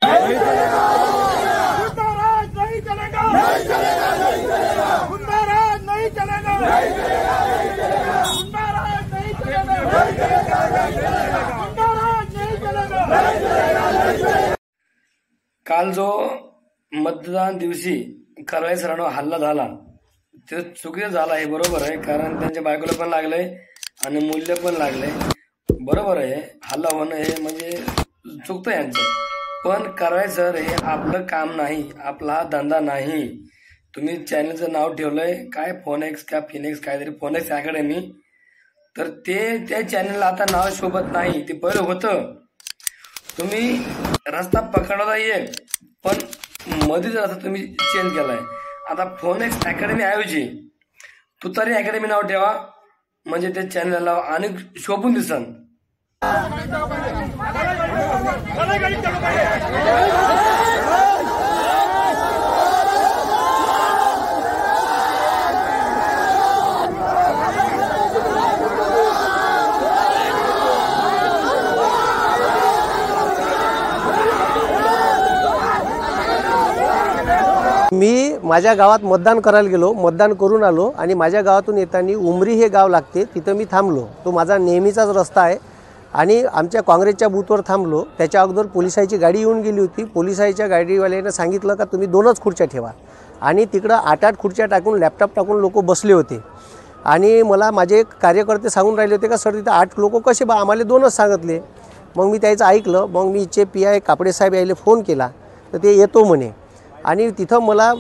गुंडा राज नहीं चलेगा, नहीं चलेगा, नहीं चलेगा। गुंडा राज नहीं चलेगा, नहीं चलेगा, नहीं चलेगा। गुंडा राज नहीं चलेगा, नहीं चलेगा, नहीं चलेगा। गुंडा राज नहीं चलेगा, नहीं चलेगा, नहीं चलेगा। काल जो मतदान दिवशी कराळे सरांवर हल्ला झाला ते चुकीचं झाला आहे, बरोबर आहे, कारण त्यांच्या बायकोला पण लागलंय आणि मूल्य पण लागलंय, बरोबर आहे। हल्ला होणं हे म्हणजे चुकतं यांचं, पण कराळे सर हे आपलं काम नाही, आपला हा धंदा नाही। तुम्ही चॅनलचं नाव ठेवलंय काय फोनेक्स का फिनेक्स काहीतरी फोनेक्स अकॅडमी, तर ते त्या चॅनलला आता नाव शोभत नाही, ते पहिलं होतं। तुम्ही रस्ता पकडला एक पण मध्येच रस्ता तुम्ही चेंज केलाय, आता फोनेक्स अकॅडमी ऐवजी तुतारी अकॅडमी नाव ठेवा, म्हणजे त्या चॅनलला अनेक शोभून दिसन। मी माझ्या गावात मतदान करायला गेलो, मतदान करून आलो आणि माझ्या गावातून येताना उमरी हे गाव लागते, तिथं मी थांबलो। तो माझा नेहमीचाच रस्ता आहे आणि आमच्या काँग्रेसच्या बूथवर थांबलो। त्याच्या अगोदर पोलिसांची गाडी येऊन गेली होती। पोलिसांच्या गाडीवाल्याने सांगितलं का तुम्ही 2च खुर्च्या ठेवा आणि तिकडं 8-8 खुर्च्या टाकून लॅपटॉप टाकून लोक बसले होते आणि मला माझे कार्यकर्ते सांगून राहिले होते का सर तिथं 8 लोक कसे बा, आम्हाला 2च सांगितले। मग मी त्याचं ऐकलं, मग मी इचे PI कापडे साहेब यायला फोन केला तर ते येतो म्हणे आणि तिथं मला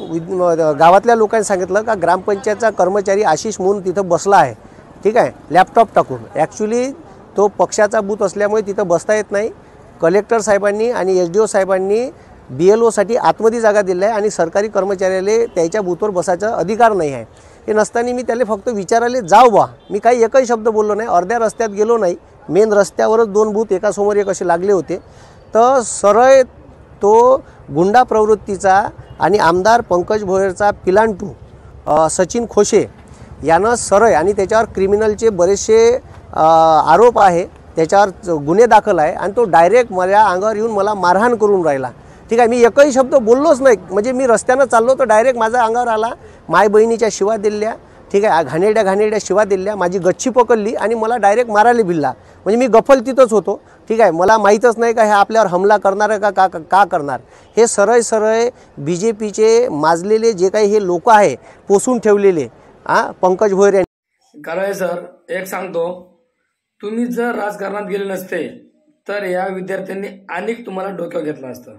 गावातल्या लोकांनी सांगितलं का ग्रामपंचायतचा कर्मचारी आशिष म्हणून तिथं बसला आहे, ठीक आहे, लॅपटॉप टाकून। ॲक्च्युली तो पक्षाचा बूथ असल्यामुळे तिथं बसता येत नाही। कलेक्टर साहेबांनी आणि SDO साहेबांनी BLOसाठी आतमध्ये जागा दिली आहे आणि सरकारी कर्मचाऱ्याला त्याच्या बूथवर बसायचा अधिकार नाही आहे। हे नसताना मी त्याला फक्त विचारायला जाऊ बा, मी काही एकही शब्द बोललो नाही, अर्ध्या रस्त्यात गेलो नाही, मेन रस्त्यावरच 2 बूथ एकासमोर एक असे लागले होते। तर सरळ तो गुंडा प्रवृत्तीचा आणि आमदार पंकज भोयरचा पिलांटू सचिन खोशे यानं सरळ आणि त्याच्यावर क्रिमिनलचे बरेचसे आरोप आहे, त्याच्यावर गुन्हे दाखल आहे आणि तो डायरेक्ट माझ्या अंगावर येऊन मला मारहाण करून राहिला, ठीक आहे। मी एकही शब्द बोललोच नाही, म्हणजे मी रस्त्यानं चाललो तर डायरेक्ट माझ्या अंगावर आला, माय बहिणीच्या शिवा दिल्या, ठीक आहे, घाणेरड्या शिवा दिल्या, माझी गच्ची पकडली आणि मला डायरेक्ट मारायला भिडला। म्हणजे मी गफल तिथंच होतो, ठीक आहे, मला माहीतच नाही का हे आपल्यावर हमला करणार का करणार। हे सरळ BJPचे माजलेले जे काही हे लोक आहे पोसून ठेवलेले पंकज भोयर यांनी। कराळे सर एक सांगतो, तुम्ही जर राजकारणात गेले नसते तर या विद्यार्थ्यांनी अनेक तुम्हाला डोक्यावर घेतलं असतं।